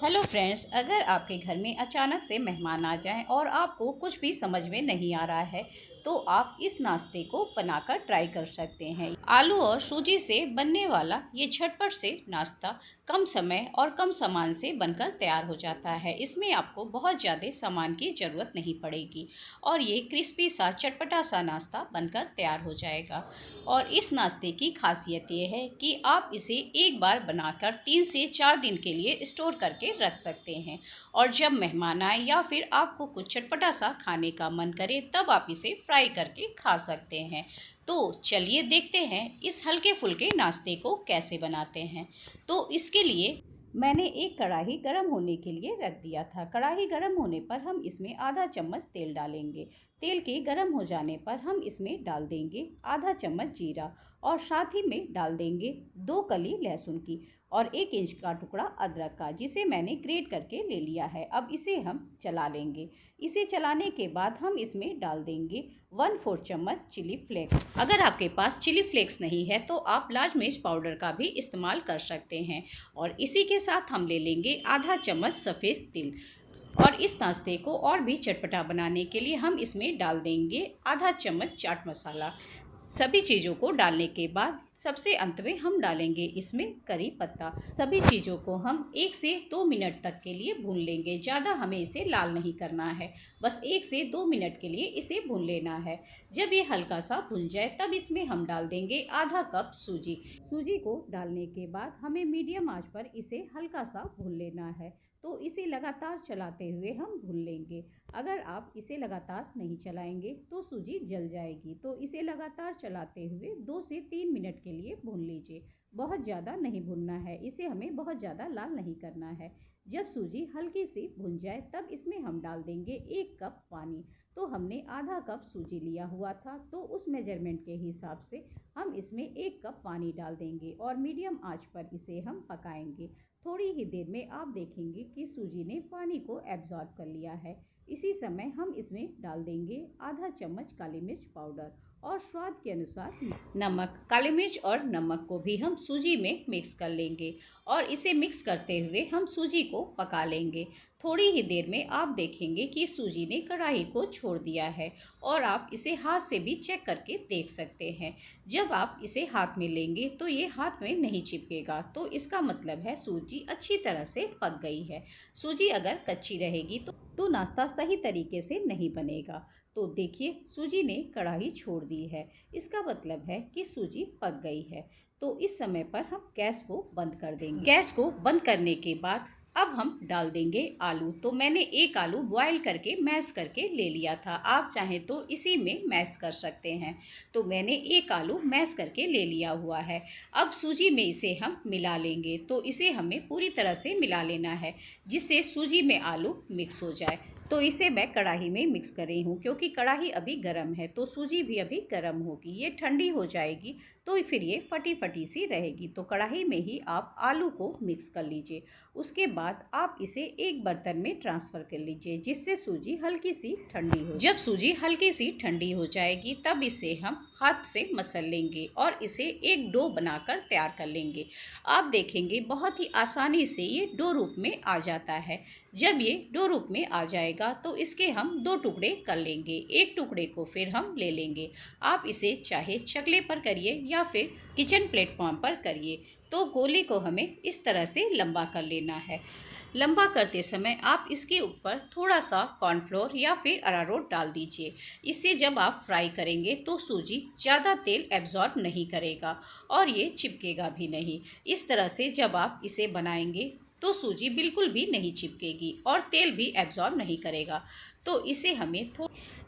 Hello friends, अगर आपके घर में अचानक से मेहमान आ जाएं और आपको कुछ भी समझ में नहीं आ रहा है तो आप इस नाश्ते को बनाकर ट्राई कर सकते हैं। आलू और सूजी से बनने वाला ये झटपट से नाश्ता कम समय और कम सामान से बनकर तैयार हो जाता है। इसमें आपको बहुत ज़्यादा सामान की ज़रूरत नहीं पड़ेगी और ये क्रिस्पी सा चटपटा सा नाश्ता बनकर तैयार हो जाएगा। और इस नाश्ते की खासियत ये है कि आप इसे एक बार बनाकर 3 से 4 दिन के लिए स्टोर करके रख सकते हैं और जब मेहमान आए या फिर आपको कुछ चटपटा सा खाने का मन करे तब आप इसे फ्राई करके खा सकते हैं। तो चलिए देखते हैं इस हल्के फुल्के नाश्ते को कैसे बनाते हैं। तो इसके लिए मैंने एक कढ़ाई गर्म होने के लिए रख दिया था। कढ़ाई गर्म होने पर हम इसमें आधा चम्मच तेल डालेंगे। तेल के गर्म हो जाने पर हम इसमें डाल देंगे आधा चम्मच जीरा और साथ ही में डाल देंगे 2 कली लहसुन की और 1 इंच का टुकड़ा अदरक का, जिसे मैंने ग्रेट करके ले लिया है। अब इसे हम चला लेंगे। इसे चलाने के बाद हम इसमें डाल देंगे 1/4 चम्मच चिली फ्लेक्स। अगर आपके पास चिली फ्लेक्स नहीं है तो आप लाल मिर्च पाउडर का भी इस्तेमाल कर सकते हैं। और इसी के साथ हम ले लेंगे आधा चम्मच सफ़ेद तिल। और इस नाश्ते को और भी चटपटा बनाने के लिए हम इसमें डाल देंगे आधा चम्मच चाट मसाला। सभी चीज़ों को डालने के बाद सबसे अंत में हम डालेंगे इसमें करी पत्ता। सभी चीज़ों को हम 1 से 2 मिनट तक के लिए भून लेंगे। ज़्यादा हमें इसे लाल नहीं करना है, बस 1 से 2 मिनट के लिए इसे भून लेना है। जब ये हल्का सा भुन जाए तब इसमें हम डाल देंगे आधा कप सूजी। सूजी को डालने के बाद हमें मीडियम आंच पर इसे हल्का सा भून लेना है। तो इसे लगातार चलाते हुए हम भून लेंगे। अगर आप इसे लगातार नहीं चलाएंगे तो सूजी जल जाएगी। तो इसे लगातार चलाते हुए 2 से 3 मिनट के लिए भून लीजिए। बहुत ज़्यादा नहीं भूनना है, इसे हमें बहुत ज़्यादा लाल नहीं करना है। जब सूजी हल्की सी भुन जाए तब इसमें हम डाल देंगे 1 कप पानी। तो हमने आधा कप सूजी लिया हुआ था, तो उस मेजरमेंट के हिसाब से हम इसमें 1 कप पानी डाल देंगे और मीडियम आंच पर इसे हम पकाएंगे। थोड़ी ही देर में आप देखेंगे कि सूजी ने पानी को एब्जॉर्ब कर लिया है। इसी समय हम इसमें डाल देंगे आधा चम्मच काली मिर्च पाउडर और स्वाद के अनुसार नमक। काली मिर्च और नमक को भी हम सूजी में मिक्स कर लेंगे और इसे मिक्स करते हुए हम सूजी को पका लेंगे। थोड़ी ही देर में आप देखेंगे कि सूजी ने कढ़ाई को छोड़ दिया है और आप इसे हाथ से भी चेक करके देख सकते हैं। जब आप इसे हाथ में लेंगे तो ये हाथ में नहीं चिपकेगा, तो इसका मतलब है सूजी अच्छी तरह से पक गई है। सूजी अगर कच्ची रहेगी तो नाश्ता सही तरीके से नहीं बनेगा। तो देखिए सूजी ने कढ़ाई छोड़ दी है, इसका मतलब है कि सूजी पक गई है। तो इस समय पर हम गैस को बंद कर देंगे। गैस को बंद करने के बाद अब हम डाल देंगे आलू। तो मैंने 1 आलू बॉयल करके मैश करके ले लिया था, आप चाहें तो इसी में मैश कर सकते हैं। तो मैंने 1 आलू मैश करके ले लिया हुआ है। अब सूजी में इसे हम मिला लेंगे। तो इसे हमें पूरी तरह से मिला लेना है जिससे सूजी में आलू मिक्स हो जाए। तो इसे मैं कढ़ाई में मिक्स कर रही हूँ क्योंकि कढ़ाई अभी गर्म है, तो सूजी भी अभी गर्म होगी। ये ठंडी हो जाएगी तो फिर ये फटी फटी सी रहेगी। तो कढ़ाई में ही आप आलू को मिक्स कर लीजिए। उसके बाद आप इसे एक बर्तन में ट्रांसफ़र कर लीजिए जिससे सूजी हल्की सी ठंडी हो। जब सूजी हल्की सी ठंडी हो जाएगी तब इसे हम हाथ से मसल लेंगे और इसे एक डो बनाकर तैयार कर लेंगे। आप देखेंगे बहुत ही आसानी से ये डो रूप में आ जाता है। जब ये डो रूप में आ जाएगा तो इसके हम 2 टुकड़े कर लेंगे। एक टुकड़े को फिर हम ले लेंगे। आप इसे चाहे चकले पर करिए या फिर किचन प्लेटफॉर्म पर करिए। तो गोली को हमें इस तरह से लंबा कर लेना है। लंबा करते समय आप इसके ऊपर थोड़ा सा कॉर्नफ्लोर या फिर अरारोट डाल दीजिए। इससे जब आप फ्राई करेंगे तो सूजी ज़्यादा तेल एब्जॉर्ब नहीं करेगा और ये चिपकेगा भी नहीं। इस तरह से जब आप इसे बनाएंगे तो सूजी बिल्कुल भी नहीं चिपकेगी और तेल भी एब्जॉर्ब नहीं करेगा। तो इसे हमें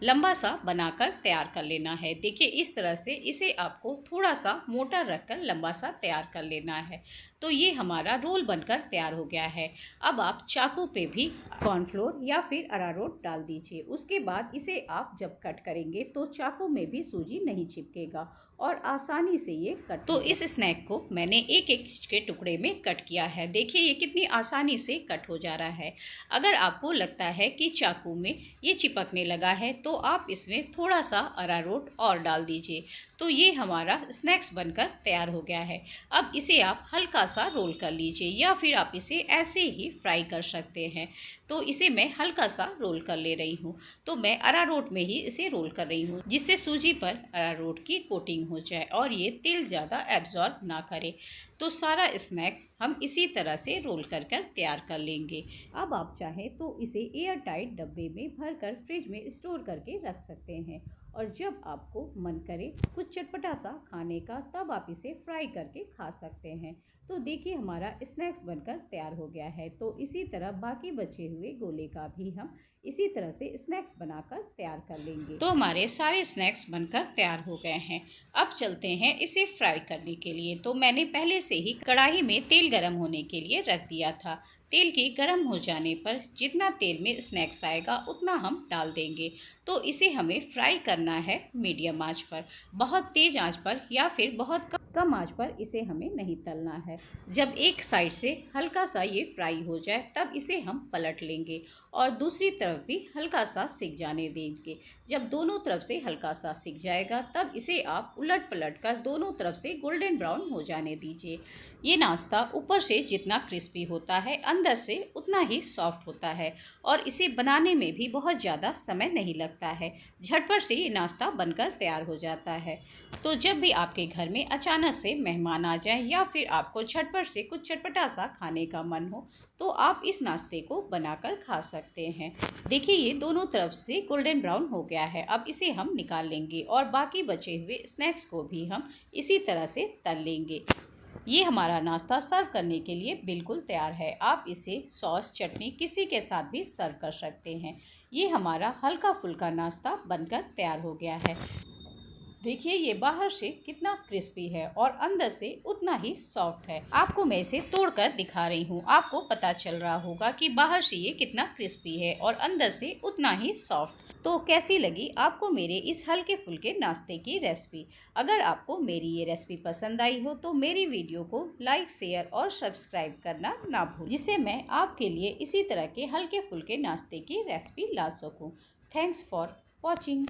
लंबा सा बनाकर तैयार कर लेना है। देखिए इस तरह से इसे आपको थोड़ा सा मोटा रखकर लंबा सा तैयार कर लेना है। तो ये हमारा रोल बनकर तैयार हो गया है। अब आप चाकू पे भी कॉर्नफ्लोर या फिर अरारोट डाल दीजिए। उसके बाद इसे आप जब कट करेंगे तो चाकू में भी सूजी नहीं चिपकेगा और आसानी से ये कट। तो इस स्नैक को मैंने 1-1 के टुकड़े में कट किया है। देखिए ये कितनी आसानी से कट हो जा रहा है। अगर आपको लगता है कि चाकू में ये चिपकने लगा है तो आप इसमें थोड़ा सा अरारोट और डाल दीजिए। तो ये हमारा स्नैक्स बनकर तैयार हो गया है। अब इसे आप हल्का सा रोल कर लीजिए या फिर आप इसे ऐसे ही फ्राई कर सकते हैं। तो इसे मैं हल्का सा रोल कर ले रही हूँ। तो मैं अरारोट में ही इसे रोल कर रही हूँ, जिससे सूजी पर अरारोट की कोटिंग हो जाए और ये तेल ज़्यादा एब्जॉर्ब ना करे। तो सारा स्नैक्स हम इसी तरह से रोल कर तैयार कर लेंगे। अब आप चाहें तो इसे एयर टाइट डब्बे में भर कर फ्रिज में स्टोर करके रख सकते हैं, और जब आपको मन करे कुछ चटपटा सा खाने का, तब आप इसे फ्राई करके खा सकते हैं। तो देखिए हमारा स्नैक्स बनकर तैयार हो गया है। तो इसी तरह बाकी बचे हुए गोले का भी हम इसी तरह से स्नैक्स बनाकर तैयार कर लेंगे। तो हमारे सारे स्नैक्स बनकर तैयार हो गए हैं। अब चलते हैं इसे फ्राई करने के लिए। तो मैंने पहले से ही कढ़ाई में तेल गरम होने के लिए रख दिया था। तेल के गर्म हो जाने पर जितना तेल में स्नैक्स आएगा उतना हम डाल देंगे। तो इसे हमें फ्राई करना है मीडियम आंच पर, बहुत तेज़ आंच पर या फिर बहुत कम आंच पर इसे हमें नहीं तलना है। जब एक साइड से हल्का सा ये फ्राई हो जाए तब इसे हम पलट लेंगे और दूसरी तरफ भी हल्का सा सिक जाने देंगे। जब दोनों तरफ से हल्का सा सिक जाएगा तब इसे आप उलट पलट कर दोनों तरफ से गोल्डन ब्राउन हो जाने दीजिए। ये नाश्ता ऊपर से जितना क्रिस्पी होता है अंदर से उतना ही सॉफ्ट होता है, और इसे बनाने में भी बहुत ज़्यादा समय नहीं लगता है। झटपट से ये नाश्ता बनकर तैयार हो जाता है। तो जब भी आपके घर में अचानक से मेहमान आ जाए या फिर आपको झटपट से कुछ चटपटा सा खाने का मन हो, तो आप इस नाश्ते को बनाकर खा सकते हैं। देखिए ये दोनों तरफ से गोल्डन ब्राउन हो गया है। अब इसे हम निकाल लेंगे और बाकी बचे हुए स्नैक्स को भी हम इसी तरह से तल लेंगे। ये हमारा नाश्ता सर्व करने के लिए बिल्कुल तैयार है। आप इसे सॉस, चटनी किसी के साथ भी सर्व कर सकते हैं। ये हमारा हल्का फुल्का नाश्ता बनकर तैयार हो गया है। देखिए ये बाहर से कितना क्रिस्पी है और अंदर से उतना ही सॉफ्ट है। आपको मैं इसे तोड़कर दिखा रही हूँ, आपको पता चल रहा होगा कि बाहर से ये कितना क्रिस्पी है और अंदर से उतना ही सॉफ्ट। तो कैसी लगी आपको मेरे इस हल्के फुल्के नाश्ते की रेसिपी? अगर आपको मेरी ये रेसिपी पसंद आई हो तो मेरी वीडियो को लाइक, शेयर और सब्सक्राइब करना ना भूलें, जिससे मैं आपके लिए इसी तरह के हल्के फुल्के नाश्ते की रेसिपी ला सकूँ। Thanks for watching.